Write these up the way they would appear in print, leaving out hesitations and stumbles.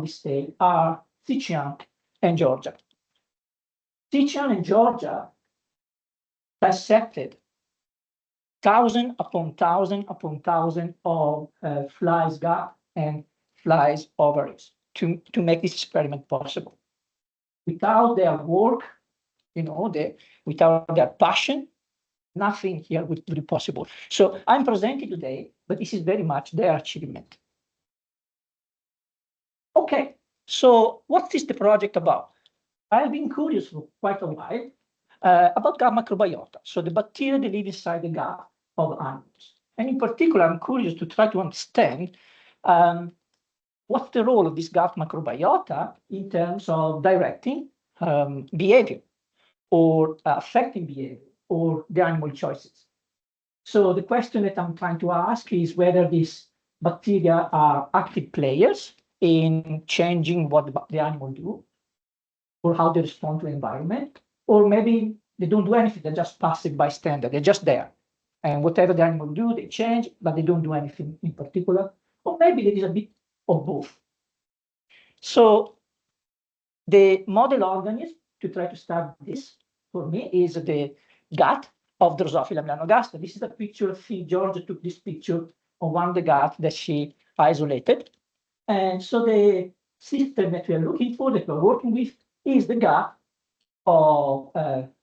this state are Sichuan and Georgia. Sichuan and Georgia dissected thousand upon thousand upon thousand of flies' gut and flies' ovaries to make this experiment possible. Without their work, without their passion, nothing here would be possible. So I'm presenting today, but this is very much their achievement. Okay, so what is the project about? I've been curious for quite a while about gut microbiota, so the bacteria that live inside the gut of animals. And in particular, I'm curious to try to understand what's the role of this gut microbiota in terms of directing behavior or affecting behavior or the animal choices. So the question that I'm trying to ask is whether these bacteria are active players in changing what the animal do or how they respond to the environment, or maybe they don't do anything, they're just passive bystander, they're just there. And whatever the animal do, they change, but they don't do anything in particular. Or maybe there is a bit of both. So the model organism to try to start this for me is the gut of Drosophila melanogaster. This is a picture of Georgia took this picture of one of the gut that she isolated. And so the system that we are looking for, that we're working with, is the gut of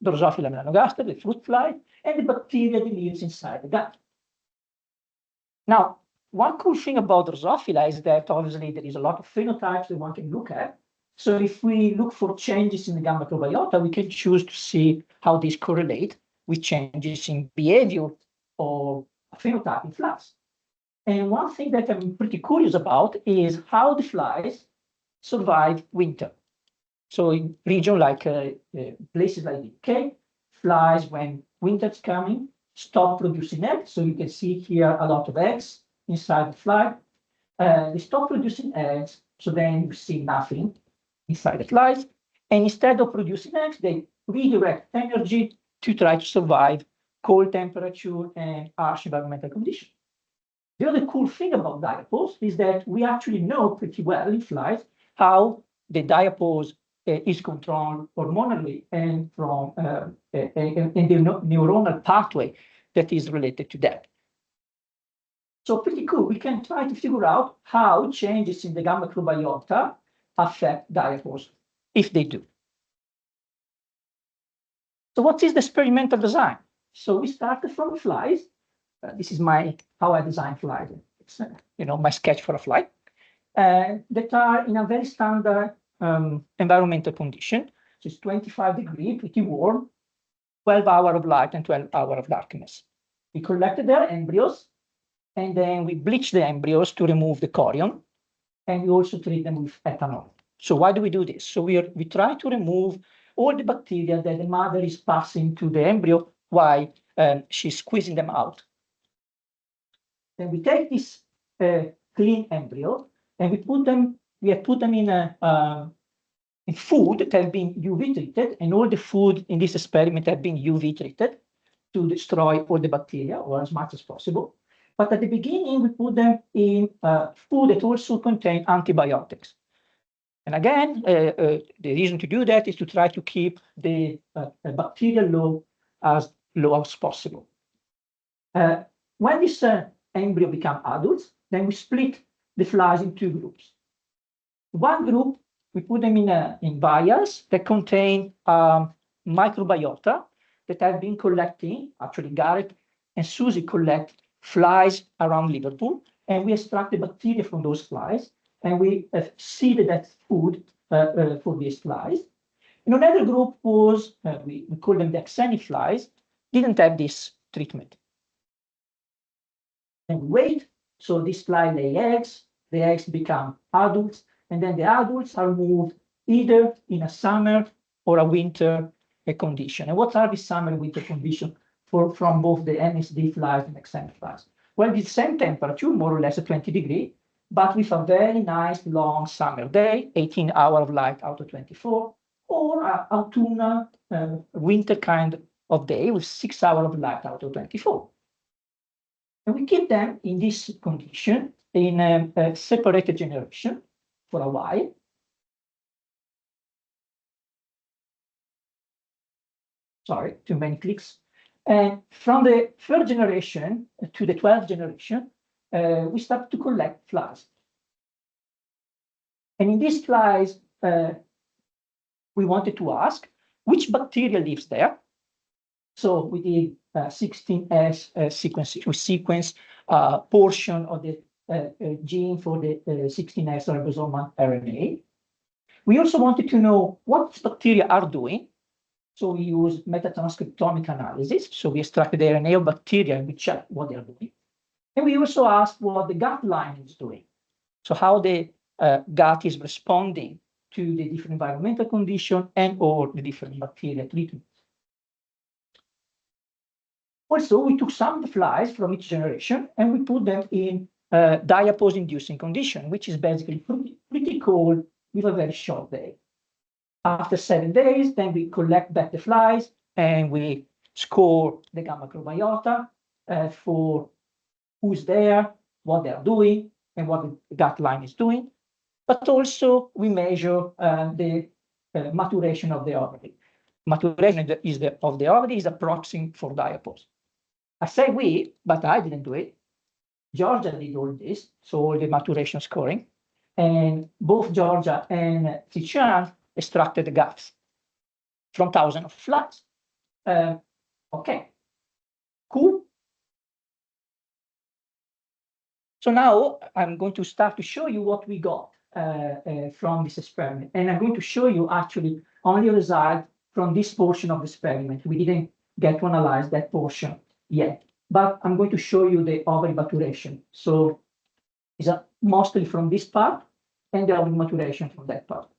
Drosophila melanogaster, the fruit fly, and the bacteria that lives inside the gut. Now, one cool thing about Drosophila is that obviously there is a lot of phenotypes that one can look at. So if we look for changes in the gut microbiota, we can choose to see how these correlate with changes in behavior or phenotype in flies. And one thing that I'm pretty curious about is how the flies survive winter. So in regions like places like the UK, flies, when winter's coming, stop producing eggs. So you can see here a lot of eggs inside the fly. They stop producing eggs, so then you see nothing inside the flies. And instead of producing eggs, they redirect energy to try to survive cold temperature and harsh environmental conditions. The other cool thing about diapause is that we actually know pretty well in flies how the diapause is controlled hormonally and from in the neuronal pathway that is related to that. So pretty cool. We can try to figure out how changes in the gut microbiota affect diapause, if they do. So what is the experimental design? So we started from flies. This is how I design flies. It's my sketch for a fly that are in a very standard environmental condition. So it's 25 degrees, pretty warm, 12 hours of light and 12 hours of darkness. We collected their embryos, and then we bleach the embryos to remove the chorion, and we also treat them with ethanol. So why do we do this? So we try to remove all the bacteria that the mother is passing to the embryo while she's squeezing them out. Then we take this clean embryo and we have put them in food that have been UV treated, and all the food in this experiment have been UV treated to destroy all the bacteria, or as much as possible. But at the beginning, we put them in food that also contain antibiotics. And again, the reason to do that is to try to keep the bacterial load as low as possible. When this embryo become adults, then we split the flies in two groups. One group, we put them in vials that contain microbiota that have been collecting, actually Garrett and Susie collect flies around Liverpool, and we extract the bacteria from those flies, and we seed that food for these flies. And another group was, we call them the Xeni flies, didn't have this treatment. And we wait, so this fly lay eggs, the eggs become adults, and then the adults are moved either in a summer or a winter condition. And what are the summer and winter conditions from both the MSD flies and Xeni flies? Well, the same temperature, more or less at 20 degrees, but with a very nice long summer day, 18 hours of light out of 24, or an autumnal winter kind of day with 6 hours of light out of 24. And we keep them in this condition in a separated generation. for a while. Sorry, too many clicks. And from the third generation to the 12th generation, we start to collect flies. And in these flies, we wanted to ask which bacteria lives there. So we did 16S sequencing. We sequenced a portion of the gene for the 16S ribosomal RNA. We also wanted to know what bacteria are doing. So we use metatranscriptomic analysis. So we extracted the RNA of bacteria and we check what they're doing. And we also asked what the gut line is doing. So how the gut is responding to the different environmental conditions and or the different bacteria treatments. Also, we took some of the flies from each generation and we put them in diapause-inducing condition, which is basically pretty cold with a very short day. After 7 days, then we collect back the flies and we score the gamma microbiota for who's there, what they're doing, and what the gut line is doing. But also we measure the maturation of the ovary. Maturation of the ovary is a proxy for diapause. I say we, but I didn't do it. Georgia did all this, so all the maturation scoring. And both Georgia and Tizian extracted the guts from thousands of flies. Okay, cool. So now I'm going to start to show you what we got from this experiment. And I'm going to show you actually only a result from this portion of the experiment. We didn't get to analyze that portion yet, but I'm going to show you the ovary maturation. So it's mostly from this part and the ovary maturation from that part.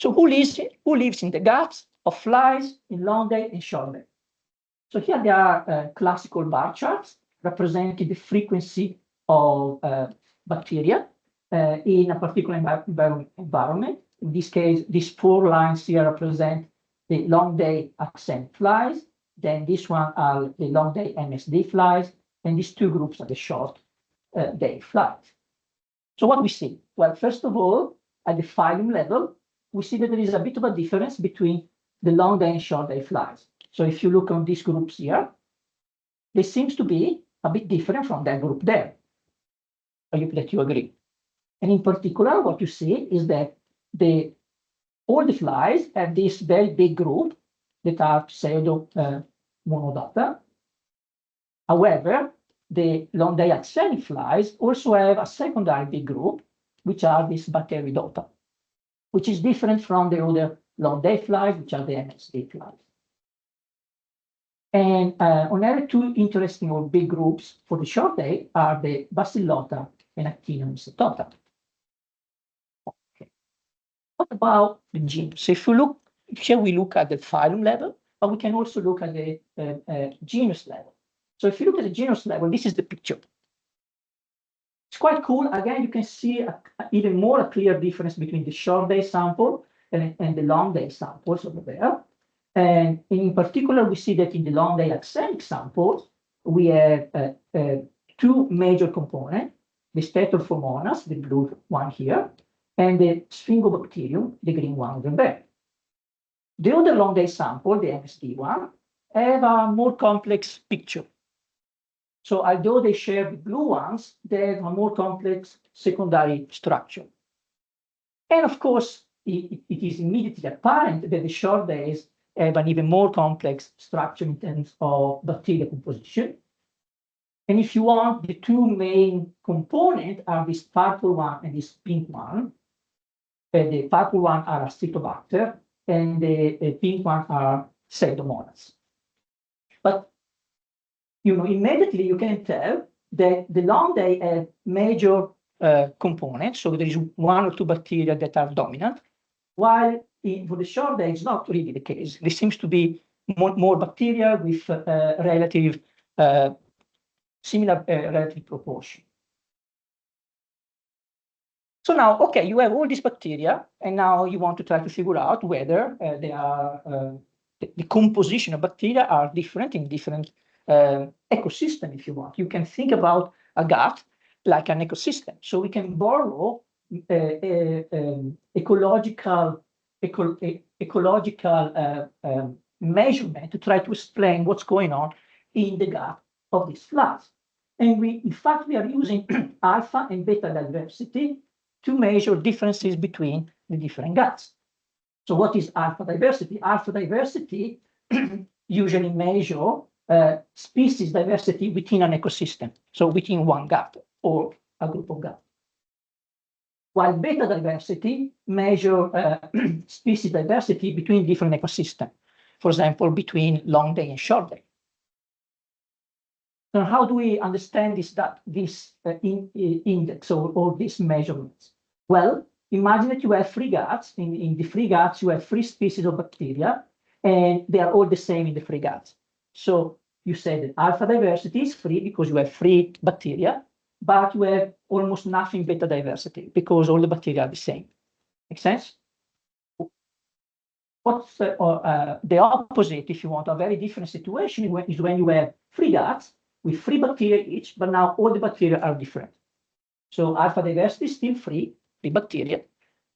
So who lives in the guts of flies in long day and short day? So here there are classical bar charts representing the frequency of bacteria in a particular environment. In this case, these 4 lines here represent the long day accent flies. Then this one are the long day MSD flies, and these 2 groups are the short day flies. So what we see? Well, first of all, at the phylum level, we see that there is a bit of a difference between the long day and short day flies. So if you look on these groups here, they seems to be a bit different from that group there. I hope that you agree. And in particular, what you see is that all the flies have this very big group that are pseudo monodota. However, the long day axenic flies also have a secondary big group, which are these bacteridota, which is different from the other long day flies, which are the MSD flies. And another 2 interesting or big groups for the short day are the Bacillota and Actinomycetota. Okay. What about the genus? So if you look, here we look at the phylum level, but we can also look at the genus level. So if you look at the genus level, this is the picture. It's quite cool. Again, you can see even more a clear difference between the short day sample and the long day samples over there. And in particular, we see that in the long day axenic samples, we have 2 major components, the Steatophomonas, the blue one here, and the Sphingobacterium, the green one over there. The other long day sample, the MSD one, have a more complex picture. So although they share the blue ones, they have a more complex secondary structure. And of course, it is immediately apparent that the short days have an even more complex structure in terms of bacterial composition. And if you want, the 2 main components are this purple one and this pink one. The purple one are Acetobacter, and the pink one are Pseudomonas. But immediately you can tell that the long day have major components. So there is 1 or 2 bacteria that are dominant, while for the short day, it's not really the case. There seems to be more bacteria with similar relative proportion. So now, okay, you have all these bacteria, and now you want to try to figure out whether they are the composition of bacteria are different in different ecosystem. If you want, you can think about a gut like an ecosystem. So we can borrow ecological measurement to try to explain what's going on in the gut of these flies. And in fact, we are using alpha and beta diversity to measure differences between the different guts. So what is alpha diversity? Alpha diversity usually measure species diversity within an ecosystem, so within one gut or a group of guts. While beta diversity measure species diversity between different ecosystems, for example, between long day and short day. So how do we understand this index or these measurements? Well, imagine that you have 3 guts. In the 3 guts, you have 3 species of bacteria, and they are all the same in the 3 guts. So you say that alpha diversity is 3 because you have 3 bacteria, but you have almost nothing beta diversity because all the bacteria are the same. Make sense? What's the opposite, if you want, a very different situation is when you have 3 guts with 3 bacteria each, but now all the bacteria are different. So alpha diversity is still 3 bacteria,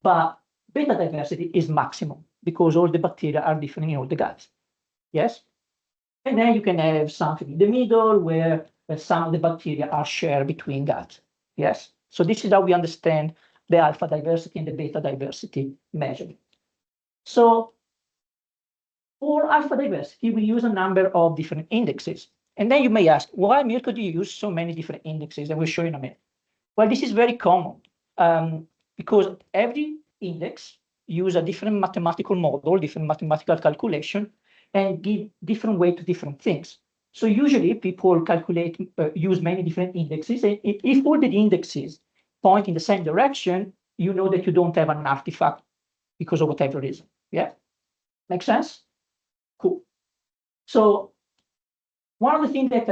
but beta diversity is maximum because all the bacteria are different in all the guts. Yes? And then you can have something in the middle where some of the bacteria are shared between guts. Yes? So this is how we understand the alpha diversity and the beta diversity measurement. So for alpha diversity, we use a number of different indexes. And then you may ask, why, Mirko, do you use so many different indexes? And we'll show you in a minute. Well, this is very common because every index uses a different mathematical model, different mathematical calculation, and give different weight to different things. So usually people calculate, use many different indexes. And if all the indexes point in the same direction, you know that you don't have an artifact because of whatever reason. Yeah? Make sense? Cool. So one of the things that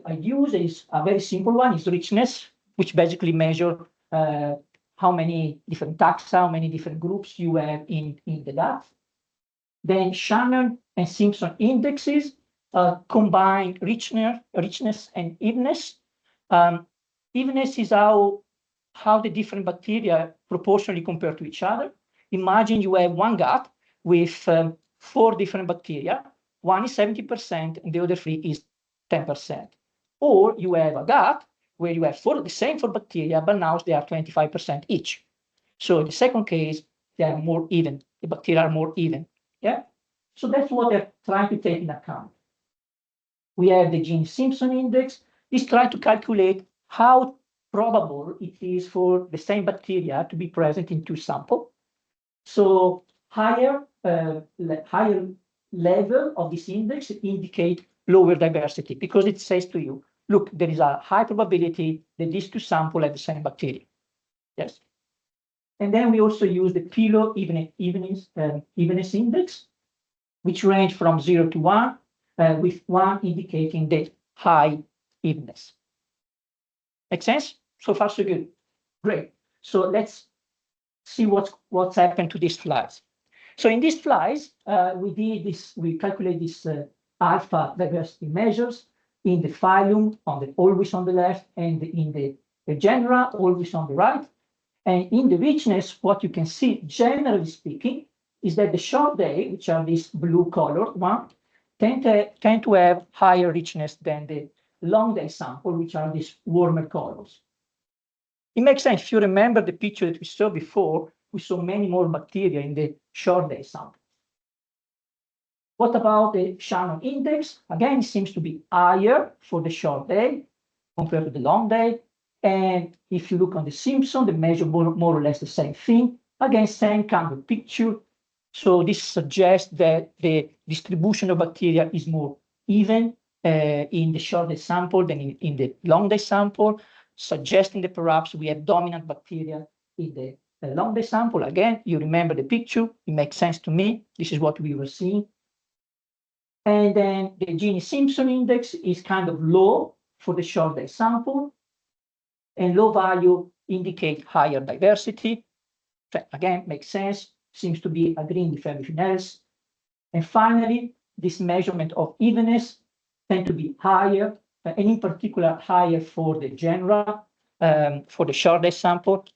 I use is a very simple one, is richness, which basically measure how many different taxa, how many different groups you have in the gut. Then Shannon and Simpson indexes combine richness and evenness. Evenness is how the different bacteria proportionally compare to each other. Imagine you have one gut with 4 different bacteria. One is 70% and the other 3 is 10%. Or you have a gut where you have the same 4 bacteria, but now they are 25% each. So in the second case, they are more even. The bacteria are more even. Yeah. So that's what they're trying to take into account. We have the Gini-Simpson index. This tries to calculate how probable it is for the same bacteria to be present in 2 samples. So higher level of this index indicate lower diversity because it says to you, look, there is a high probability that these 2 samples have the same bacteria. Yes. And then we also use the Pilo evenness index, which range from 0 to 1, with 1 indicating the high evenness. Make sense? So far, so good. Great. So let's see what's happened to these flies. So in these flies, we calculate this alpha diversity measures in the phylum, always on the left, and in the genera, always on the right. And in the richness, what you can see, generally speaking, is that the short day, which are this blue colored one, tend to have higher richness than the long day sample, which are these warmer colors. It makes sense. If you remember the picture that we saw before, we saw many more bacteria in the short day sample. What about the Shannon index? Again, it seems to be higher for the short day compared to the long day. And if you look on the Simpson, they measure more or less the same thing. Again, same kind of picture. So this suggests that the distribution of bacteria is more even in the short day sample than in the long day sample, suggesting that perhaps we have dominant bacteria in the long day sample. Again, you remember the picture. It makes sense to me. This is what we were seeing. And then the Gini-Simpson index is kind of low for the short day sample. And low value indicate higher diversity. Again, makes sense. Seems to be agreeing with everything else. And finally, this measurement of evenness tend to be higher, and in particular higher for the genera. for the short day sample.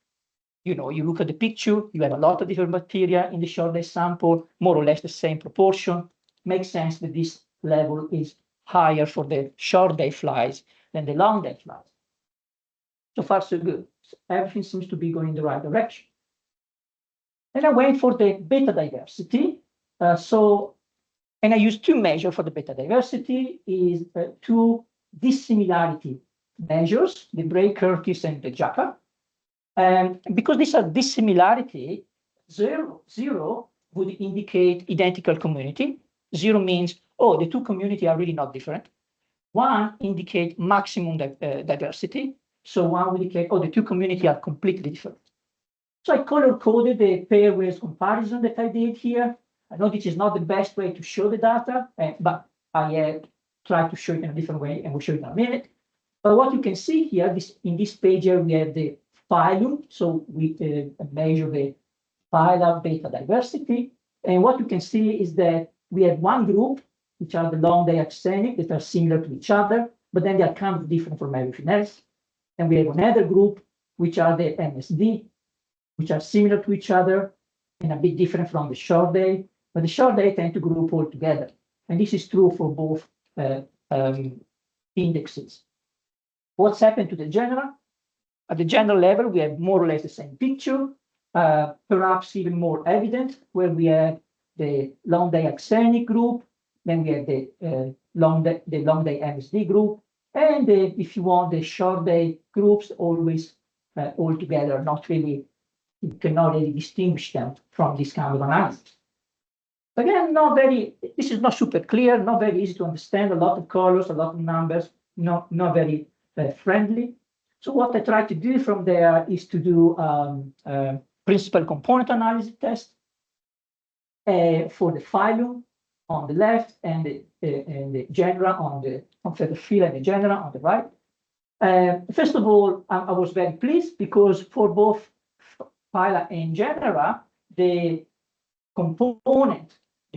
You look at the picture, you have a lot of different bacteria in the short day sample, more or less the same proportion. Makes sense that this level is higher for the short day flies than the long day flies. So far, so good. So everything seems to be going in the right direction. And I went for the beta diversity. And I used two measures for the beta diversity, is two dissimilarity measures, the Bray-Curtis and the Jacob. And because these are dissimilarity, zero would indicate identical community. 0 means, oh, the two communities are really not different. 1 indicates maximum diversity. So 1 would indicate, oh, the two communities are completely different. So I color-coded the pairwise comparison that I did here. I know this is not the best way to show the data, but I tried to show it in a different way, and we'll show it in a minute. But what you can see here, in this page here, we have the phylum. So we measure the phyla beta diversity. And what you can see is that we have one group, which are the long day axenic, that are similar to each other, but then they are kind of different from everything else. And we have another group, which are the MSD, which are similar to each other and a bit different from the short day. But the short day tend to group all together. And this is true for both indexes. What's happened to the general? At the general level, we have more or less the same picture, perhaps even more evident, where we have the long day axenic group, then we have the long day MSD group, and if you want, the short day groups always all together, not really, you cannot really distinguish them from this kind of analysis. Again, this is not super clear, not very easy to understand, a lot of colors, a lot of numbers, not very friendly. So what I try to do from there is to do principal component analysis test for the phylum on the left and the genera on the phyla and the genera on the right. First of all, I was very pleased because for both phyla and genera, the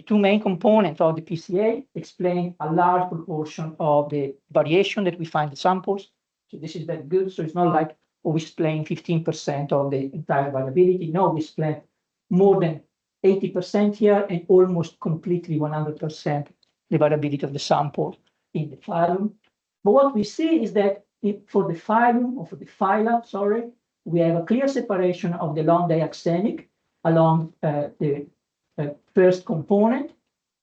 two main components of the PCA explain a large proportion of the variation that we find in samples. So this is very good. So it's not like, oh, we explain 15% of the entire variability. No, we explain more than 80% here and almost completely 100% the variability of the sample in the phylum. But what we see is that for the phylum, or for the phyla, sorry, we have a clear separation of the long day axenic along the first component,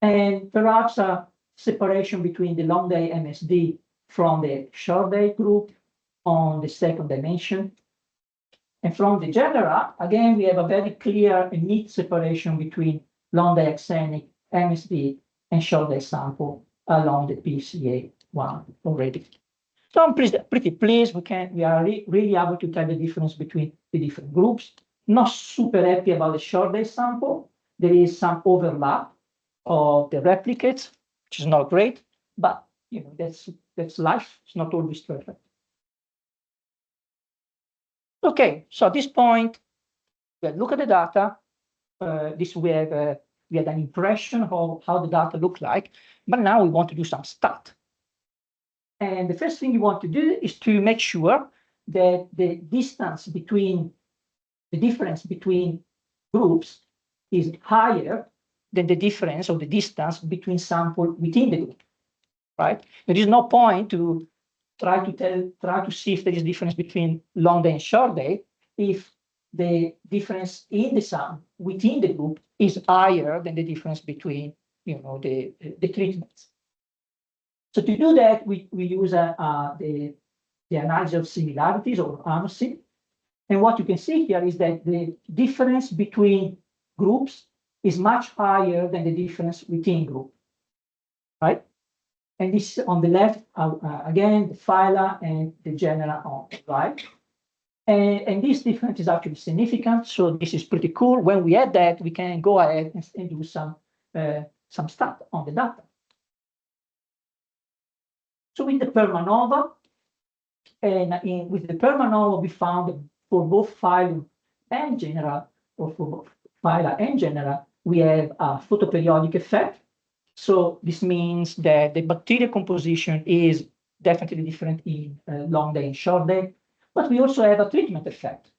and perhaps a separation between the long day MSD from the short day group on the second dimension. And from the genera, again, we have a very clear and neat separation between long day axenic, MSD, and short day sample along the PCA1 already. So I'm pretty pleased. We are really able to tell the difference between the different groups. Not super happy about the short day sample. There is some overlap of the replicates, which is not great, but that's life. It's not always perfect. Okay, so at this point, look at the data. We had an impression of how the data look like, but now we want to do some stat. And the first thing you want to do is to make sure that the difference between groups is higher than the difference or the distance between sample within the group, right? There is no point to try to see if there is difference between long day and short day if the difference in the sum within the group is higher than the difference between the treatments. So to do that, we use the analysis of similarities, or ANOSIM. And what you can see here is that the difference between groups is much higher than the difference within group, right? And this on the left, again, the phyla and the genera on the right. And this difference is actually significant. So this is pretty cool. When we add that, we can go ahead and do some stat on the data. So with the Permanova, with the Permanova, we found for both phylum and genera, or for both phyla and genera, we have a photoperiodic effect. So this means that the bacterial composition is definitely different in long day and short day. but we also have a treatment effect.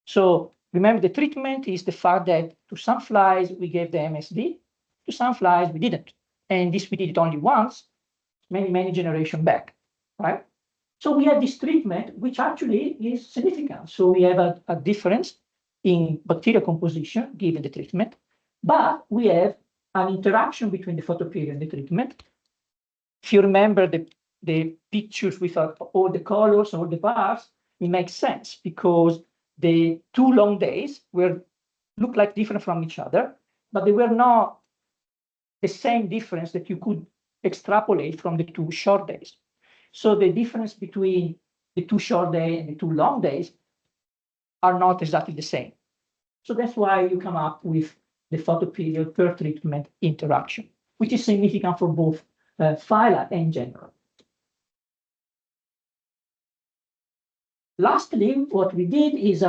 So remember, the treatment is the fact that to some flies we gave the MSD, to some flies we didn't. And this we did it only once, many generations back, right? So we have this treatment, which actually is significant. So we have a difference in bacterial composition given the treatment, but we have an interaction between the photoperiod and the treatment. If you remember the pictures with all the colors, all the bars, it makes sense because the 2 long days look like different from each other, but they were not the same difference that you could extrapolate from the 2 short days. So the difference between the 2 short days and the 2 long days are not exactly the same. So that's why you come up with the photoperiod per treatment interaction, which is significant for both phyla and genera. Lastly, what we did is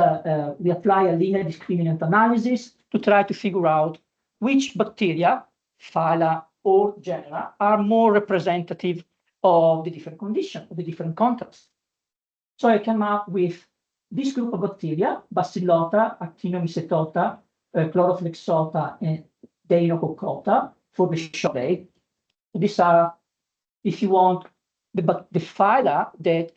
we apply a linear discriminant analysis to try to figure out which bacteria, phyla or genera, are more representative of the different conditions, of the different contexts. So I came up with this group of bacteria, Bacillota, Actinomycetota, Chloroflexota, and Deinococcota for the short day. These are, if you want, the phyla that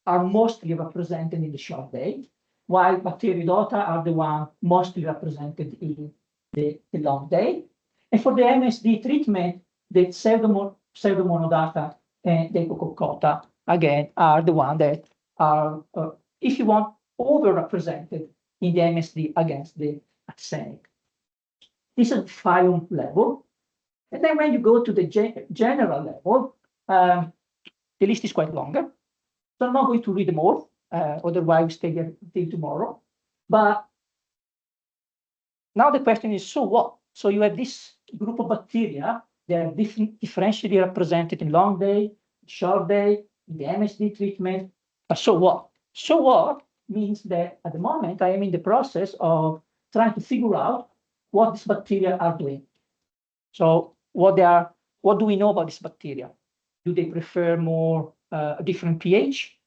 are mostly represented in the short day, while Bacteriodota are the one mostly represented in the long day. And for the MSD treatment, the Pseudomonodata and the Deinococcota, again, are the ones that are, if you want, overrepresented in the MSD against the arsenic. This is phylum level. And then when you go to the general level, the list is quite longer. So I'm not going to read them all, otherwise we stay here until tomorrow. But now the question is, so what? So you have this group of bacteria, they are differentially represented in long day, short day, in the MSD treatment. But so what? So what means that at the moment I am in the process of trying to figure out what these bacteria are doing. So what do we know about this bacteria? Do they prefer more a different pH?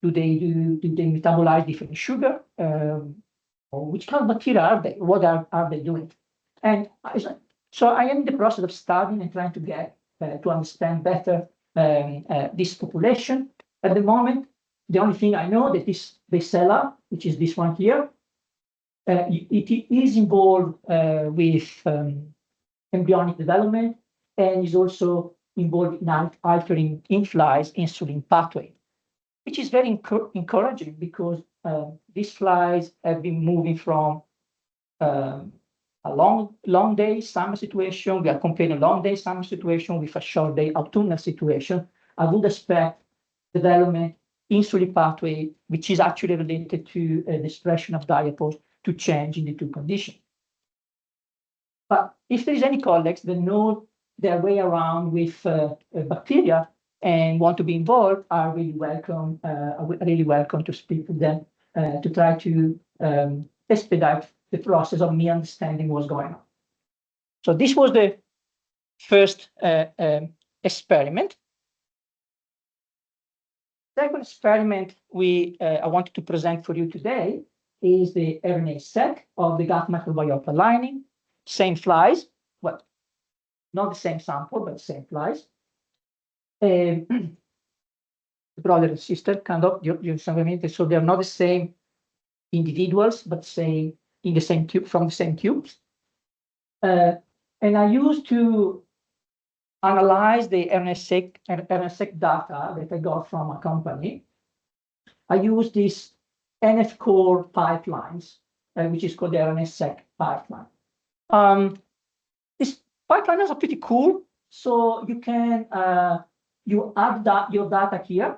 Do they metabolize different sugar? Or which kind of bacteria are they? What are they doing? And so I am in the process of studying and trying to get to understand better this population. At the moment, the only thing I know that this Becella, which is this one here, it is involved with embryonic development and is also involved in altering in flies insulin pathway, which is very encouraging because these flies have been moving from a long day summer situation. We are comparing a long day summer situation with a short day autumnal situation. I would expect development insulin pathway, which is actually related to the expression of diapause, to change in the 2 conditions. But if there is any colleagues that know their way around with bacteria and want to be involved, are really welcome. Really welcome to speak with them to try to expedite the process of me understanding what's going on. So this was the first experiment. Second experiment I wanted to present for you today is the RNA-seq of the gut microbiota lining. Same flies, well, not the same sample, but same flies. Brother and sister, kind of, so they're not the same individuals, but in the same tube, from the same tubes. And I used to analyze the RNA-seq data that I got from a company. I used these NF-core pipelines, which is called the RNA-seq pipeline. These pipelines are pretty cool. So you can you add your data here,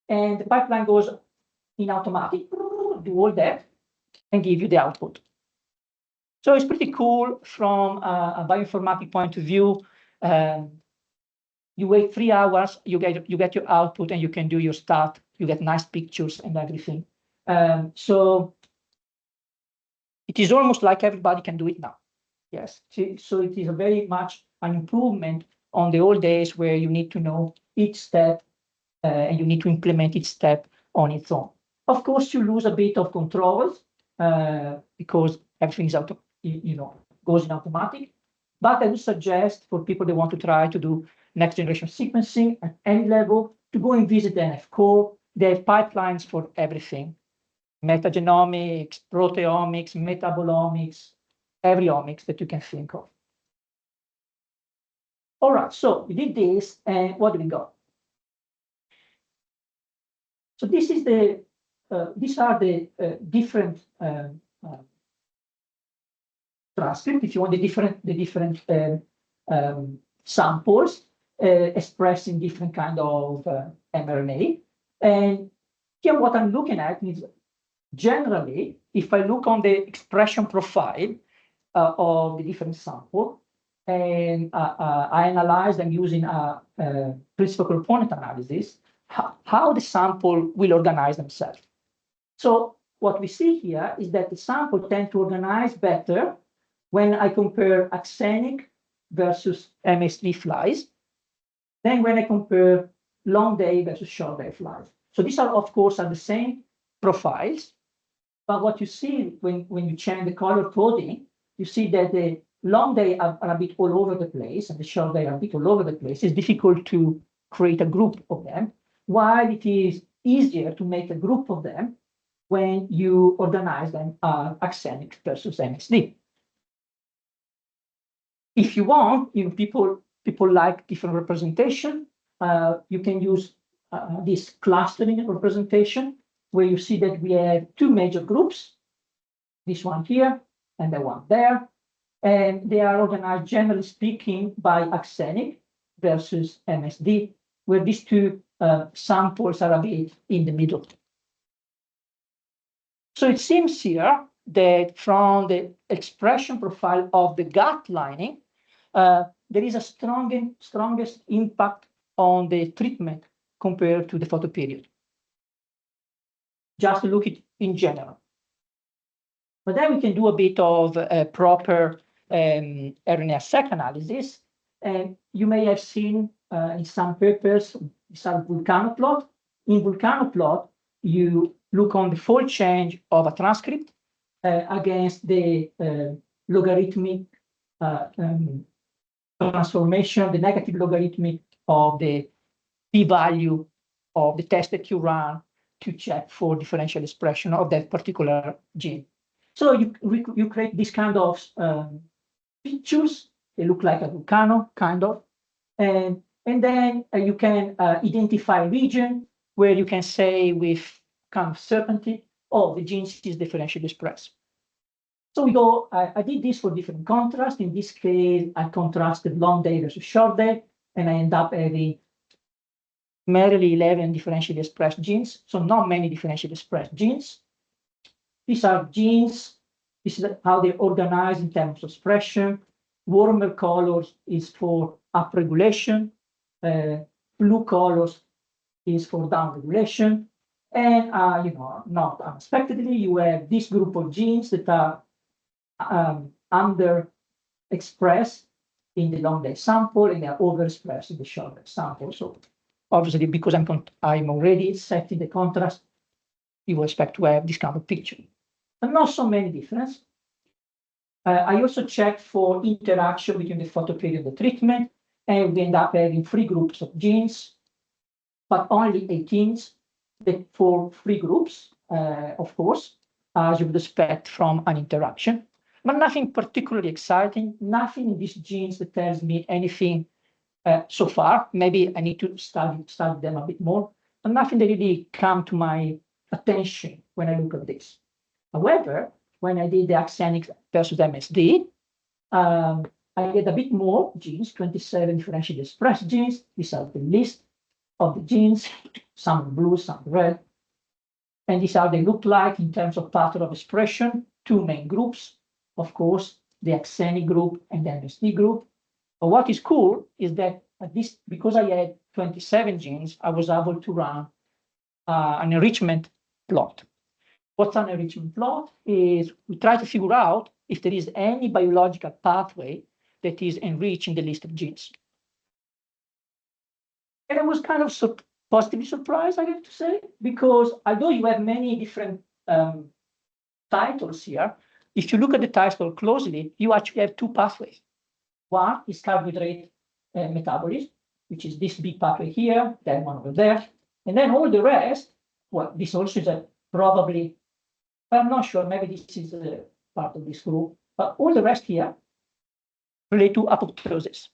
and the pipeline goes in automatic, do all that, and give you the output. So it's pretty cool from a bioinformatic point of view. You wait 3 hours, you get your output, and you can do your start. You get nice pictures and everything. So it is almost like everybody can do it now. Yes. So it is a very much an improvement on the old days where you need to know each step and you need to implement each step on its own. Of course, you lose a bit of controls because everything is goes in automatic. But I would suggest for people that want to try to do next generation sequencing at any level to go and visit the NFCO. They have pipelines for everything: metagenomics, proteomics, metabolomics, every omics that you can think of. All right, so we did this, and what do we got? So this is these are the different transcript, if you want, the different samples expressed in different kind of mRNA. And here what I'm looking at is generally, if I look on the expression profile of the different sample, and I analyze them using a principal component analysis, how the sample will organize themselves. So what we see here is that the sample tend to organize better when I compare axenic versus MSD flies than when I compare long day versus short day flies. So these are, of course, the same profiles, but what you see when you change the color coding, you see that the long day are a bit all over the place and the short day are a bit all over the place. It's difficult to create a group of them, while it is easier to make a group of them when you organize them axenic versus MSD. If you want, people like different representation. You can use this clustering representation, where you see that we have two major groups, this one here and the one there, and they are organized, generally speaking, by axenic versus MSD, where these two samples are a bit in the middle. So it seems here that from the expression profile of the gut lining, there is a strongest impact on the treatment compared to the photoperiod. Just look at it in general. But then we can do a bit of proper RNA-seq analysis. And you may have seen in some papers, some volcanoplot. In volcanoplot, you look on the fold change of a transcript against the logarithmic transformation, the negative logarithmic of the p-value of the test that you run to check for differential expression of that particular gene. So you create this kind of pictures. They look like a volcano, kind of. And then you can identify a region where you can say with kind of certainty, oh, the gene is differentially expressed. So we go, I did this for different contrast. In this case, I contrasted long day versus short day, and I end up having merely 11 differentially expressed genes. So not many differentially expressed genes. These are genes. This is how they organize in terms of expression. Warmer colors is for upregulation. Blue colors is for downregulation. And not unexpectedly, you have this group of genes that are under expressed in the long day sample, and they are overexpressed in the short day sample. So obviously, because I'm already setting the contrast, you will expect to have this kind of picture. But not so many difference. I also checked for interaction between the photoperiod and the treatment, and we end up having 3 groups of genes, but only 8 genes for 3 groups, of course, as you would expect from an interaction. But nothing particularly exciting, nothing in these genes that tells me anything so far. Maybe I need to study them a bit more, but nothing that really come to my attention when I look at this. However, when I did the axenic versus MSD, I get a bit more genes, 27 differentially expressed genes. These are the list of the genes, some blue, some red. And these are they look like in terms of pattern of expression, 2 main groups, of course, the axenic group and the MSD group. But what is cool is that at least because I had 27 genes, I was able to run an enrichment plot. What's an enrichment plot is we try to figure out if there is any biological pathway that is enriched in the list of genes. And I was kind of positively surprised, I have to say, because although you have many different titles here, if you look at the title closely, you actually have two pathways. One is carbohydrate metabolism, which is this big pathway here, then one over there. And then all the rest, well, this also is probably, I'm not sure, maybe this is part of this group, but all the rest here relate to apoptosis.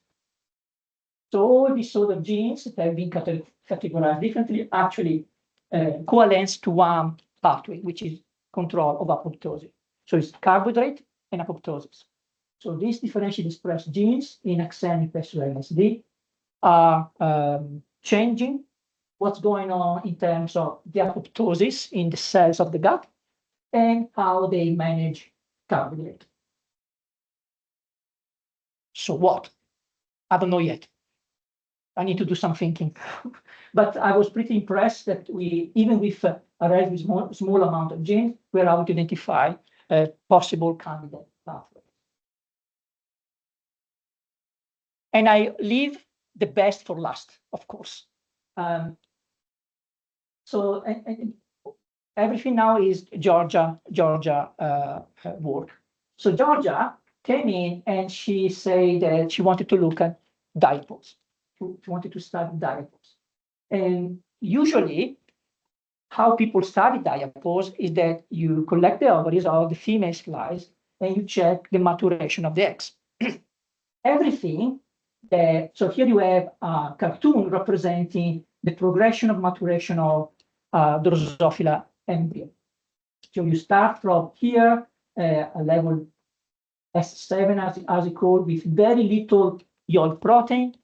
So all these sort of genes that have been categorized differently actually coalesce to one pathway, which is control of apoptosis. So it's carbohydrate and apoptosis. So these differentially expressed genes in axenic MSD are changing what's going on in terms of the apoptosis in the cells of the gut and how they manage carbohydrate. So what? I don't know yet. I need to do some thinking. But I was pretty impressed that we, even with a relatively small amount of genes, we're able to identify a possible candidate pathway. And I leave the best for last, of course. So everything now is Georgia work. So Georgia came in and she said that she wanted to look at diapoles. She wanted to study diapoles. And usually, how people study diapoles is that you collect the ovaries of the female flies and you check the maturation of the eggs. Everything that, so here you have a cartoon representing the progression of maturation of Drosophila embryo. So you start from here, a level S7 as it's called, with very little yolk protein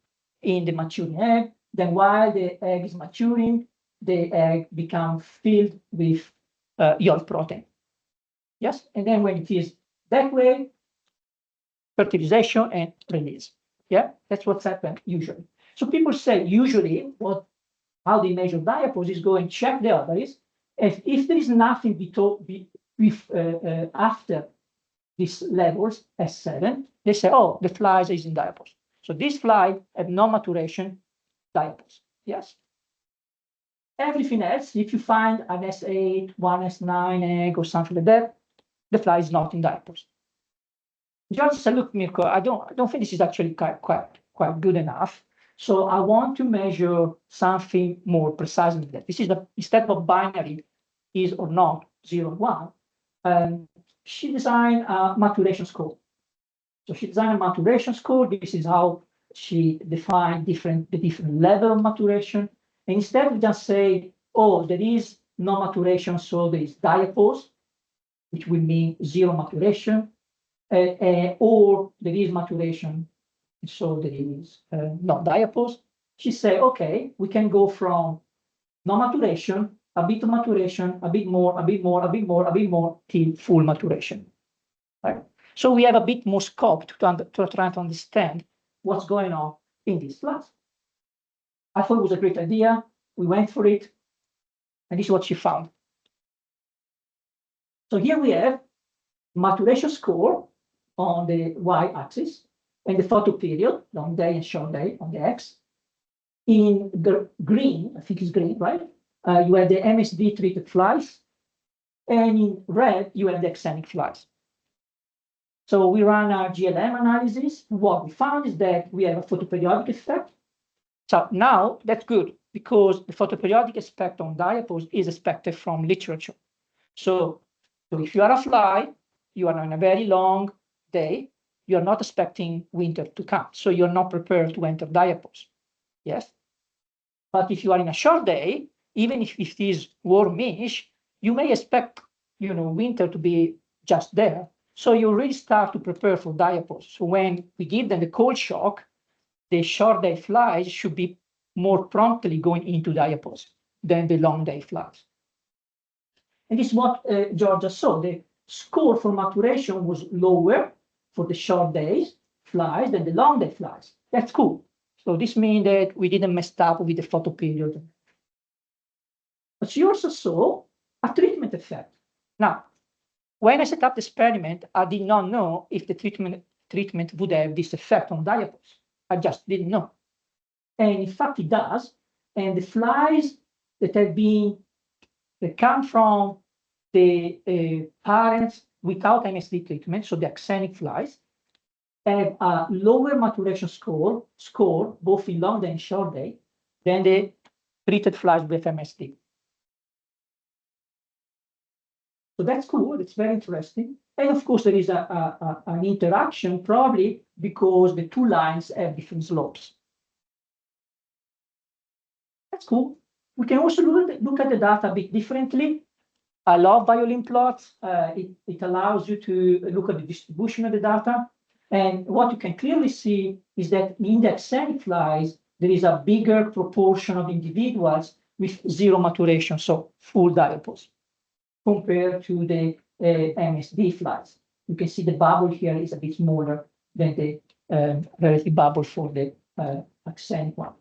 in the maturing egg. Then while the egg is maturing, the egg becomes filled with yolk protein. Yes, and then when it is that way, fertilization and release. Yeah, that's what's happened usually. So people say usually how they measure diapoles is go and check the ovaries. If there is nothing after these levels S7, they say, oh, the flies is in diapoles. So these flies have no maturation diapoles. Yes. Everything else, if you find an S8, one S9 egg or something like that, the fly is not in diapoles. George said, look, Mirko, I don't think this is actually quite good enough. So I want to measure something more precise than that. This is instead of binary, is or not, 0, 1. She designed a maturation score. So she designed a maturation score. This is how she defined the different level of maturation. And instead of just say, oh, there is no maturation, so there is diapause, which will mean 0 maturation, or there is maturation, so there is not diapause. She said, okay, we can go from no maturation, a bit of maturation, a bit more, a bit more, a bit more, a bit more, till full maturation. Right? So we have a bit more scope to try to understand what's going on in this class. I thought it was a great idea. We went for it, and this is what she found. So here we have maturation score on the y-axis, and the photo period, long day and short day on the x. In the green, I think it's green, right? You have the MSD treated flies, and in red, you have the axenic flies. So we ran our GLM analysis. What we found is that we have a photoperiodic effect. So now that's good because the photoperiodic effect on diapause is expected from literature. So if you are a fly, you are on a very long day, you are not expecting winter to come. So you're not prepared to enter diapause. Yes. But if you are in a short day, even if it is warmish, you may expect, winter to be just there. So you really start to prepare for diapause. So when we give them the cold shock, the short day flies should be more promptly going into diapause than the long day flies. And this is what Georgia saw. The score for maturation was lower for the short days flies than the long day flies. That's cool. So this means that we didn't mess up with the photo period. But she also saw a treatment effect. Now, when I set up the experiment, I did not know if the treatment would have this effect on diapause. I just didn't know. And in fact, it does, and the flies that come from the parents without MSD treatment, so the axenic flies, have a lower maturation score both in long day and short day than the treated flies with MSD. So that's cool. It's very interesting. And of course, there is an interaction, probably because the two lines have different slopes. That's cool. We can also look at the data a bit differently. I love violin plots. It allows you to look at the distribution of the data. And what you can clearly see is that in the axenic flies, there is a bigger proportion of individuals with zero maturation, so full diapause, compared to the MSD flies. You can see the bubble here is a bit smaller than the relative bubble for the axenic one.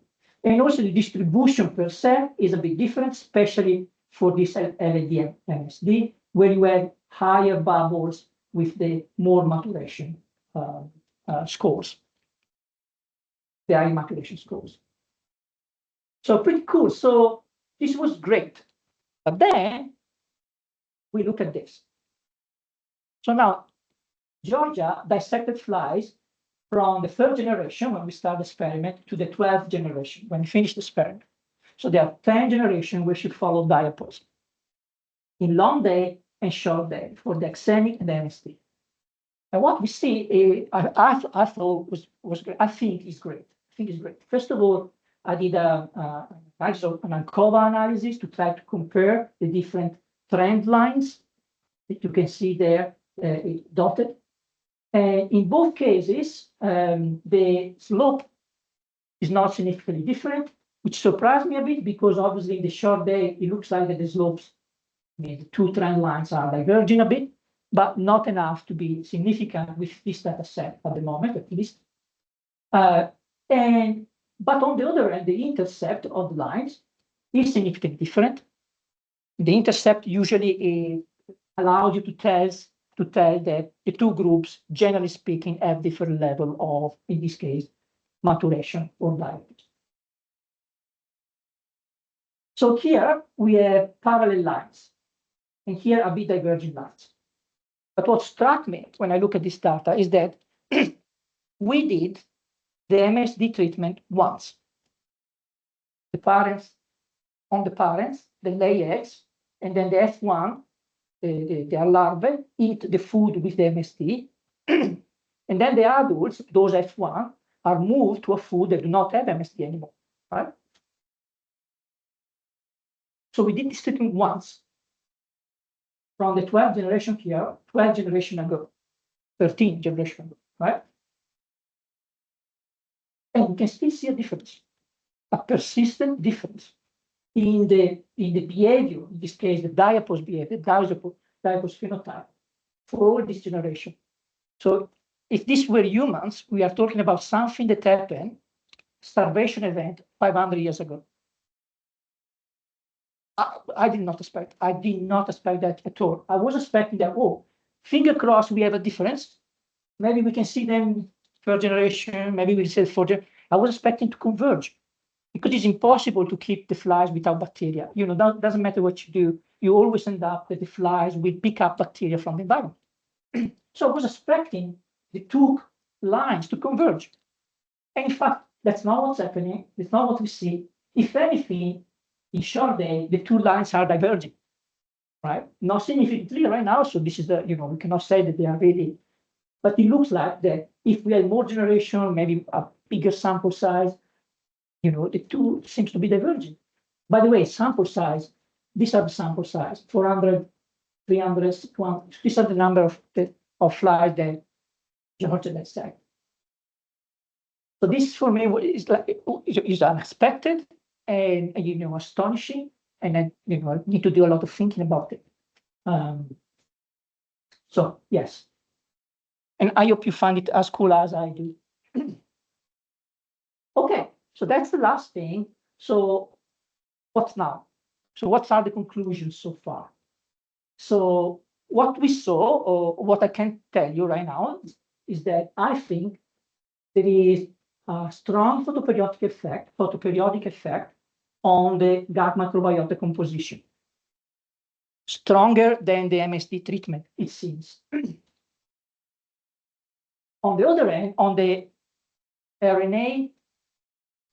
And also the distribution per se is a bit different, especially for this LAD and MSD, where you have higher bubbles with the more maturation scores, the high maturation scores. So pretty cool. So this was great. But then we look at this. So now Georgia dissected flies from the 3rd generation when we start the experiment to the 12th generation when we finish the experiment. So there are 10 generations where she followed diapause in long day and short day for the axenic and the MSD. And what we see, I thought was great. I think is great. First of all, I did an ANCOVA analysis to try to compare the different trend lines that you can see there dotted. In both cases, the slope is not significantly different, which surprised me a bit because obviously in the short day, it looks like that the slopes, the two trend lines are diverging a bit, but not enough to be significant with this data set at the moment, at least. But on the other hand, the intercept of the lines is significantly different. The intercept usually allows you to tell that the two groups, generally speaking, have different level of, in this case, maturation or diapause. So here we have parallel lines, and here a bit diverging lines. But what struck me when I look at this data is that we did the MSD treatment once. The parents, they lay eggs, and then the F1, their larvae, eat the food with the MSD, and then the adults, those F1, are moved to a food that do not have MSD anymore, right? So we did this treatment once from the 12th generation here, 12 generation ago, 13 generation ago, right? And you can still see a difference, a persistent difference in the behavior, in this case, the diapause behavior, diapause phenotype for all this generation. So if this were humans, we are talking about something that happened, starvation event 500 years ago. I did not expect that at all. I was expecting that, oh, finger crossed, we have a difference. Maybe we can see them 3rd generation, maybe we'll say 4th. I was expecting to converge because it's impossible to keep the flies without bacteria. You know, that doesn't matter what you do. You always end up that the flies will pick up bacteria from the environment. So I was expecting the two lines to converge. And in fact, that's not what's happening. It's not what we see. If anything, in short day, the two lines are diverging, right? Not significantly right now. So this is the, you know, we cannot say that they are really, but it looks like that if we had more generation, maybe a bigger sample size, you know, the two seems to be diverging. By the way, sample size, these are the sample size, 400, 300, 1, these are the number of flies that Georgia dissected. So this for me is unexpected and, you know, astonishing, and then, you know, I need to do a lot of thinking about it. So yes, and I hope you find it as cool as I do. Okay, so that's the last thing. So what's now? So what are the conclusions so far? So what we saw, or what I can tell you right now, is that I think there is a strong photoperiodic effect on the gut microbiota composition, stronger than the MSD treatment, it seems. On the other hand, on the RNA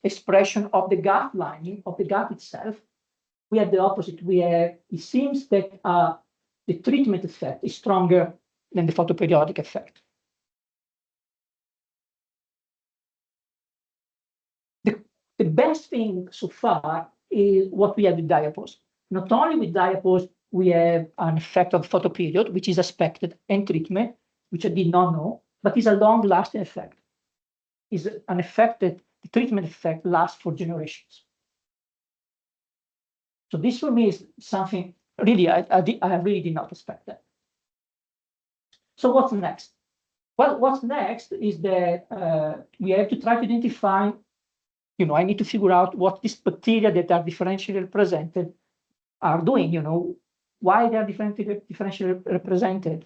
expression of the gut lining, of the gut itself, we have the opposite. It seems that the treatment effect is stronger than the photoperiodic effect. The best thing so far is what we have with diapose. Not only with diapose, we have an effect of photoperiod, which is expected, and treatment, which I did not know, but is a long-lasting effect. Is an effect that the treatment effect lasts for generations. So this for me is something really I really did not expect that. So what's next? Well, what's next is that we have to try to identify. I need to figure out what these bacteria that are differentially represented are doing. Why they are differentially represented.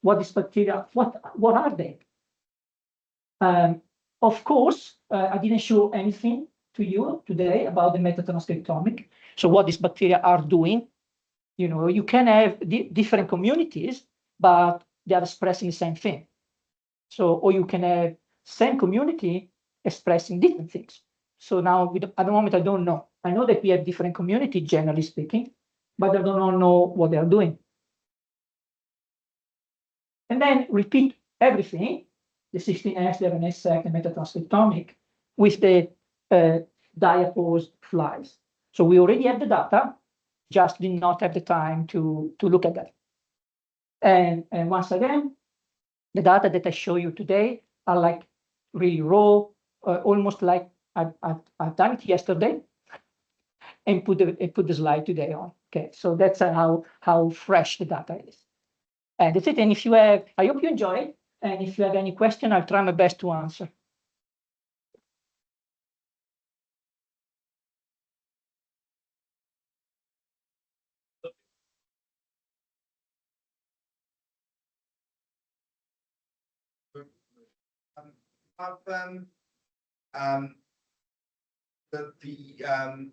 What these bacteria? What are they? Of course, I didn't show anything to you today about the metatranscriptomic. So what these bacteria are doing, you can have different communities, but they are expressing the same thing. So, or you can have same community expressing different things. So now, at the moment, I don't know. I know that we have different community, generally speaking, but I don't know what they are doing. And then repeat everything, the 16S, the RNA-seq, the metatranscriptomic, with the diapose flies. So we already have the data, just did not have the time to look at that. And once again, the data that I show you today are like really raw, almost like I've done it yesterday, and put the slide today on. Okay, so that's how fresh the data is. And that's it. And if you have, I hope you enjoy it. And if you have any question, I'll try my best to answer. The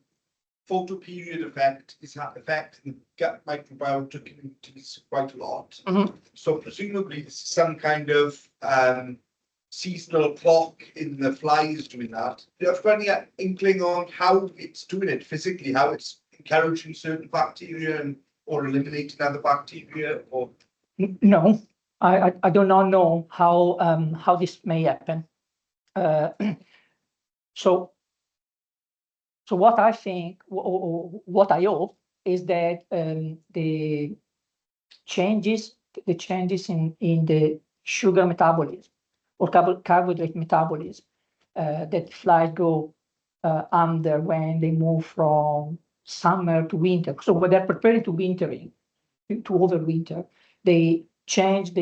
photoperiod effect is affecting the gut microbiota communities quite a lot. So presumably this is some kind of seasonal clock in the flies doing that. Do you have any inkling on how it's doing it physically, how it's encouraging certain bacteria or eliminating other bacteria? Or no, I do not know how this may happen. So what I think, or what I hope, is that the changes in the sugar metabolism or carbohydrate metabolism that flies go under when they move from summer to winter. So when they're preparing to wintering, to overwinter, they change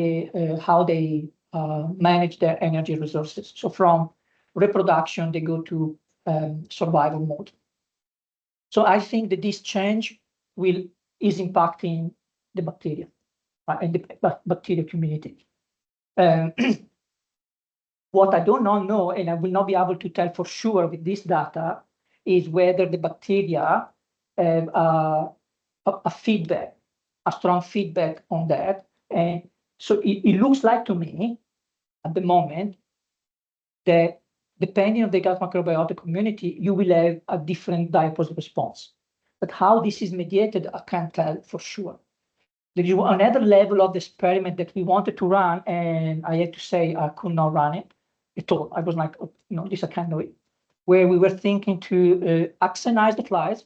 how they manage their energy resources. So from reproduction, they go to survival mode. So I think that this change is impacting the bacteria and the bacteria community. What I do not know, and I will not be able to tell for sure with this data, is whether the bacteria have a feedback, a strong feedback on that. And so it looks like to me at the moment that depending on the gut microbiota community, you will have a different diapose response. But how this is mediated, I can't tell for sure. There is another level of the experiment that we wanted to run, and I had to say I could not run it at all. I was like, oh, no, this I can't do it. Where we were thinking to axenize the flies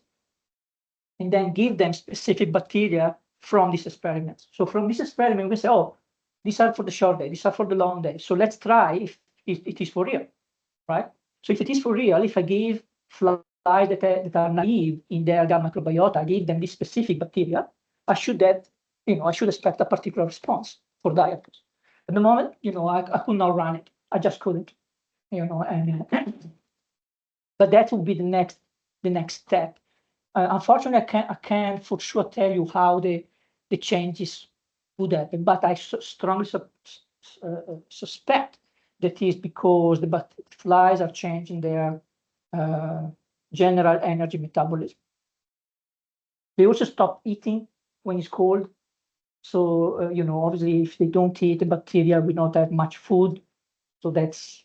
and then give them specific bacteria from this experiment. So from this experiment, we say, oh, these are for the short day, these are for the long day. So let's try if it is for real, right? So if it is for real, if I give flies that are naive in their gut microbiota, I give them this specific bacteria, I should expect a particular response for diapause. At the moment, I could not run it. I just couldn't, and but that would be the next step. Unfortunately, I can't for sure tell you how the changes would happen, but I strongly suspect that is because the flies are changing their general energy metabolism. They also stop eating when it's cold. So, obviously, if they don't eat, the bacteria will not have much food. So that's.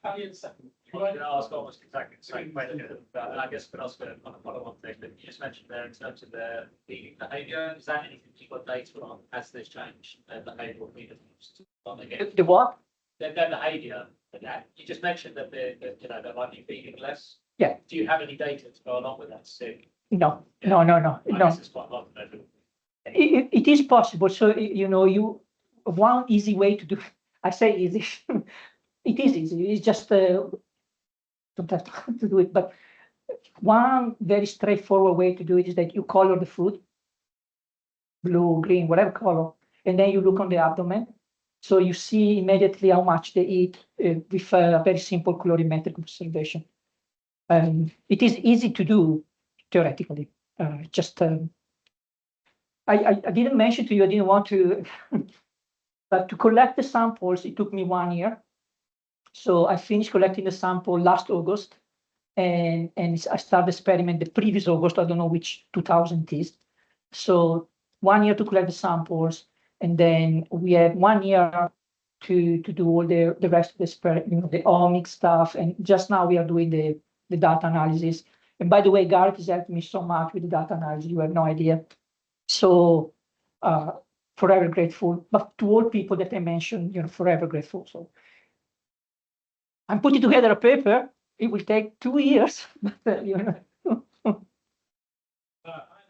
Italian second. I ask almost exactly the same question, but I guess could ask on a follow-on thing that you just mentioned there in terms of their eating behaviour. Is that anything you've got data on as they've changed their behaviour The what? Their behaviour. You just mentioned that they might be feeding less. Yeah. Do you have any data to go along with that? No. I guess it's quite hard to measure. It is possible. So, one easy way to do, I say easy, it is easy. It's just, don't have to do it. But one very straightforward way to do it is that you color the food, blue, green, whatever color, and then you look on the abdomen. So you see immediately how much they eat with a very simple colorimetric observation. It is easy to do theoretically. I didn't mention to you, I didn't want to, but to collect the samples, it took me 1 year. So I finished collecting the sample last August, and I started the experiment the previous August. I don't know which 2000 it is. So 1 year to collect the samples, and then we had 1 year to do all the rest of the experiment, the omics stuff, and just now we are doing the data analysis. And by the way, Gareth has helped me so much with the data analysis, you have no idea. So forever grateful, but to all people that I mentioned, forever grateful. So I'm putting together a paper. It will take 2 years. I had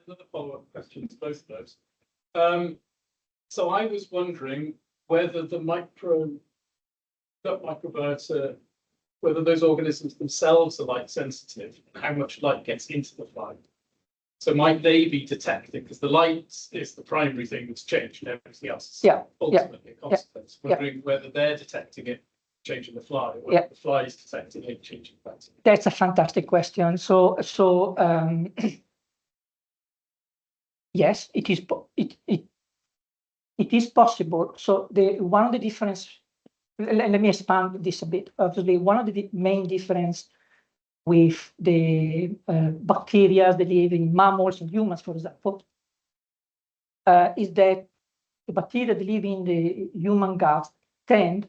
another follow-up question to both of those. So I was wondering whether the microbiota, whether those organisms themselves are light sensitive, and how much light gets into the fly. So might they be detecting, because the light is the primary thing that's changed, and everything else is ultimately a consequence. Wondering whether they're detecting it changing the fly, or whether the fly is detecting it changing the bacteria. That's a fantastic question. So yes, it is. It is possible. So one of the difference. Let me expand this a bit. Obviously, one of the main difference with the bacteria that live in mammals and humans, for example, is that the bacteria that live in the human gut tend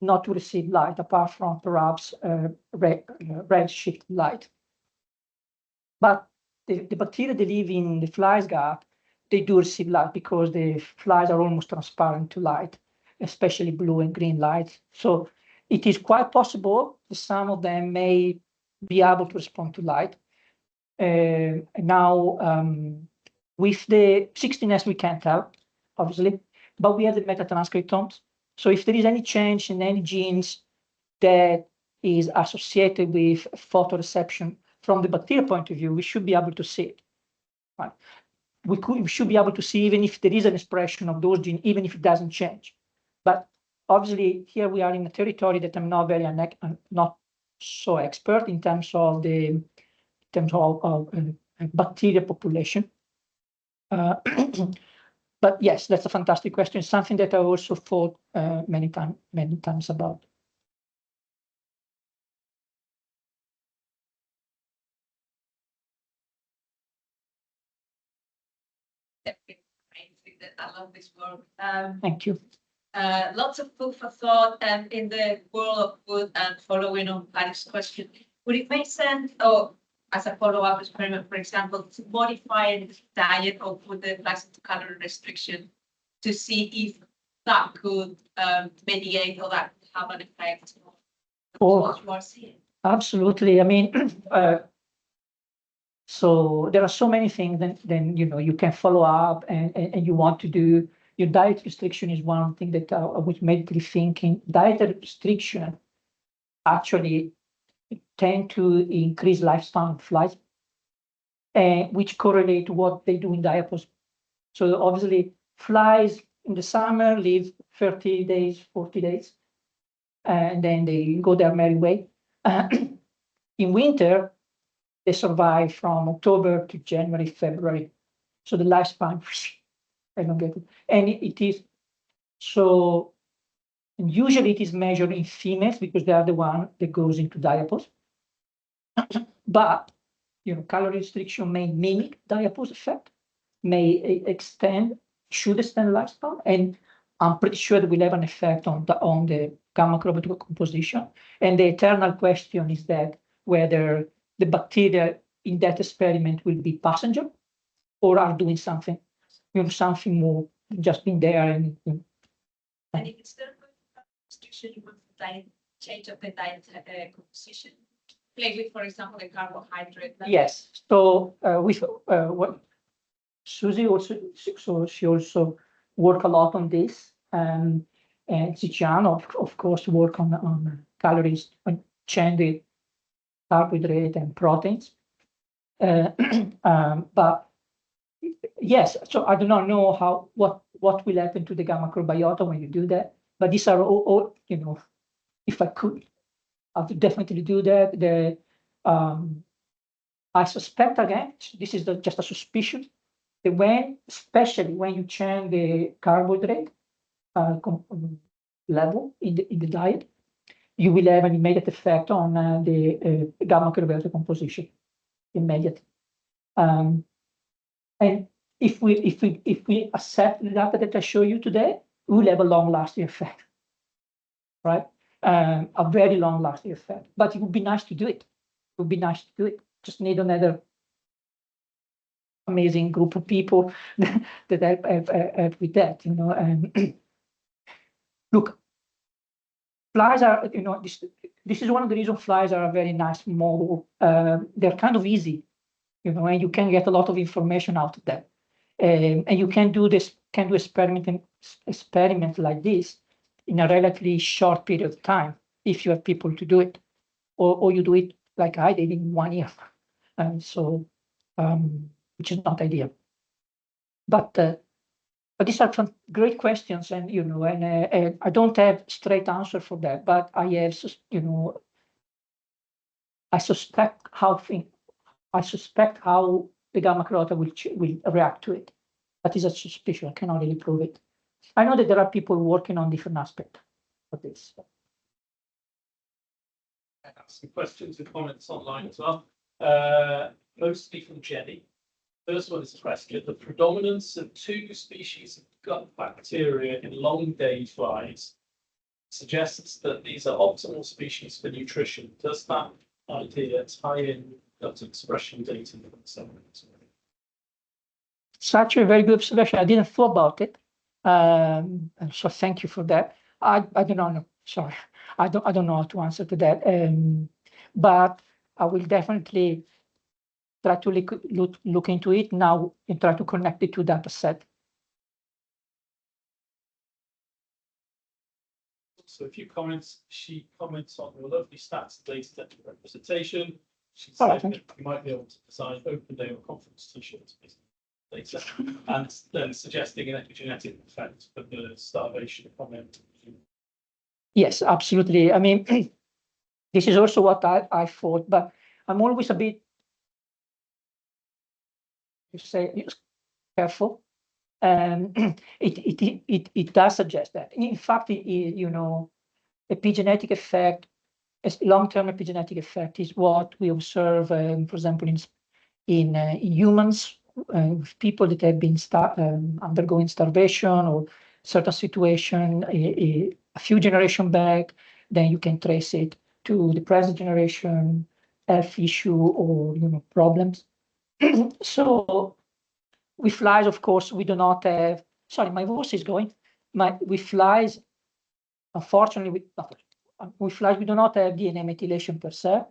not to receive light, apart from perhaps red shift light. But the bacteria that live in the fly's gut, they do receive light because the flies are almost transparent to light, especially blue and green light. So it is quite possible that some of them may be able to respond to light. Now, with the 16S, we can't tell, obviously, but we have the metatranscriptomes. So if there is any change in any genes that is associated with photoreception from the bacteria point of view, we should be able to see it. Right? We should be able to see even if there is an expression of those genes, even if it doesn't change. But obviously, here we are in a territory that I'm not not so expert in terms of bacteria population. But yes, that's a fantastic question. It's something that I also thought many times about. I love this work. Thank you. Lots of food for thought in the world of food, and following on Paris' question, would it make sense, or as a follow-up experiment, for example, to modify the diet or put the flies into calorie restriction to see if that could mediate or that could have an effect on what you are seeing? Absolutely. I mean, so there are so many things then you can follow up and you want to do. Your diet restriction is one thing that I was medically thinking. Diet restriction actually tend to increase lifespan of flies, which correlate to what they do in diapause. So obviously, flies in the summer live 30 days, 40 days, and then they go their merry way. In winter, they survive from October to January, February. So the lifespan, I don't get it. And it is so And usually it is measured in females because they are the one that goes into diapause. But calorie restriction may mimic diapause effect, may should extend lifespan, and I'm pretty sure that will have an effect on the gamma chromatographic composition. And the eternal question is that whether the bacteria in that experiment will be passenger or are doing something, something more, just being there and. And if it's still restriction, you want the diet change of the diet composition. Play with, for example, the carbohydrate. Yes. So with what Susie also, so she also work a lot on this, and Ziciano, of course, work on calories, on change the carbohydrate and proteins. But yes, so I do not know what will happen to the gamma microbiota when you do that. But these are all if I could, I would definitely do that. I suspect, again, this is just a suspicion, that especially when you change the carbohydrate level in the diet, you will have an immediate effect on the gamma microbiota composition, immediate. And if we accept the data that I show you today, we will have a long-lasting effect, right? A very long-lasting effect. But it would be nice to do it. It would be nice to do it. Just need another amazing group of people that help with that, And look, flies are, this is one of the reasons flies are a very nice model. They're kind of easy, and you can get a lot of information out of them. And you can do experiment like this in a relatively short period of time if you have people to do it, or you do it like I did in 1 year, and so which is not ideal. But these are some great questions, and and I don't have straight answer for that, but I have I suspect how the gamma microbiota will react to it. But it's a suspicion. I cannot really prove it. I know that there are people working on different aspects of this. I have some questions and comments online as well, mostly from Jenny. First one is a question: the predominance of 2 species of gut bacteria in long-day flies suggests that these are optimal species for nutrition. Does that idea tie in gut expression data? Such a very good observation. I didn't thought about it, so thank you for that. I do not know. Sorry, I don't know how to answer to that. But I will definitely try to look into it now and try to connect the 2 data set. So a few comments. She comments on your lovely stats data representation. She said that you might be able to design open day or conference t-shirts later, and then suggesting an epigenetic effect for the starvation comment. Yes, absolutely. I mean, this is also what I thought, but I'm always a bit, careful. It does suggest that. In fact, epigenetic effect, long-term epigenetic effect, is what we observe, for example, in humans, with people that have been undergoing starvation or certain situation a few generations back. Then you can trace it to the present generation, health issue or problems. So with flies, of course, we do not have. Sorry, my voice is going. With flies, unfortunately, with flies, we do not have DNA methylation per se.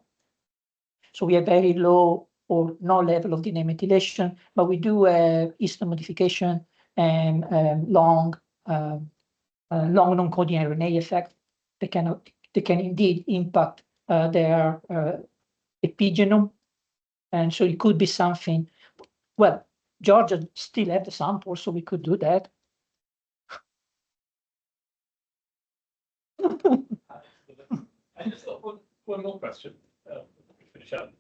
So we have very low or no level of DNA methylation, but we do have histone modification and long non-coding RNA effect that can indeed impact their epigenome. And so it could be something. Well, Georgia still have the sample, so we could do that. I just got one more question. Finish up.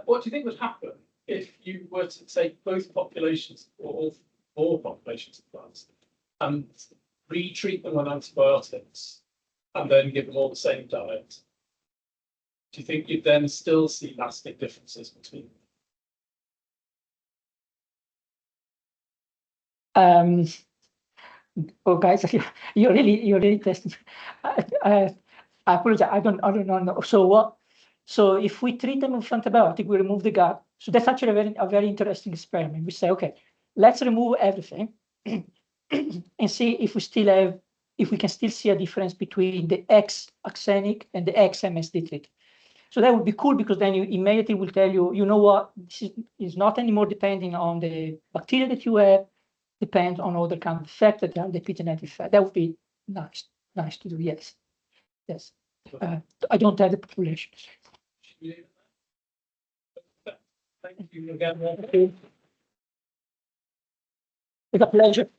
What do you think would happen if you were to take both populations or all populations of plants and re-treat them with antibiotics and then give them all the same diet, do you think you'd then still see lasting differences between them? Oh, guys, you're really testing. I apologize. I don't know. So what? So if we treat them with antibiotic, we remove the gut. So that's actually a very interesting experiment. We say, okay, let's remove everything and see if we can still see a difference between the ex-axenic and the ex-MSD treated. So that would be cool, because then you immediately will tell you, you know what, this is not anymore depending on the bacteria that you have, depends on other kind of effect that are the epigenetic effect. That would be nice to do. Yes. I don't have the population. Thank you again. It's a pleasure.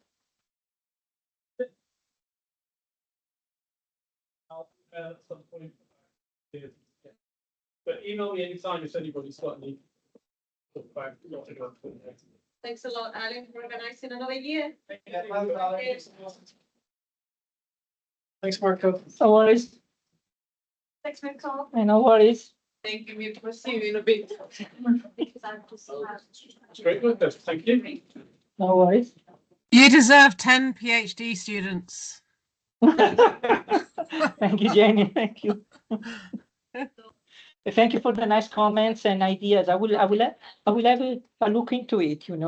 At some point. But email me anytime if anybody's got any. Thanks a lot, Alan, for organizing another year. Thanks, Marco. No worries. Thanks, Michael. No worries. Thank you, we'll proceed in a bit. Great work, thank you. No worries. You deserve 10 PhD students. Thank you, Jenny. Thank you. Thank you for the nice comments and ideas. I will have a look into it. There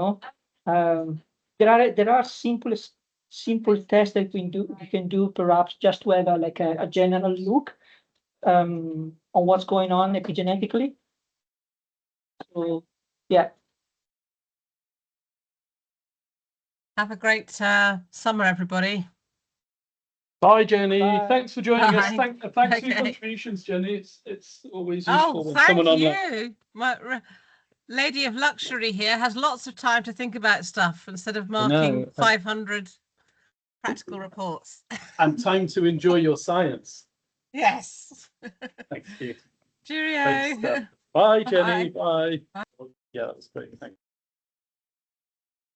are simple tests that we can do perhaps just to have a general look on what's going on epigenetically. So yeah. Have a great summer, everybody. Bye, Jenny. Bye. Thanks for joining us. Bye. Thanks for your Okay. contributions, Jenny. It's always useful Oh, when thank someone you. My lady of luxury here has lots of time to think about stuff instead of marking 500 practical reports. and time to enjoy your science. Yes. Thank you. Cheerio. Great stuff. Bye, Jenny. Bye. Yeah, that was great. Thank you.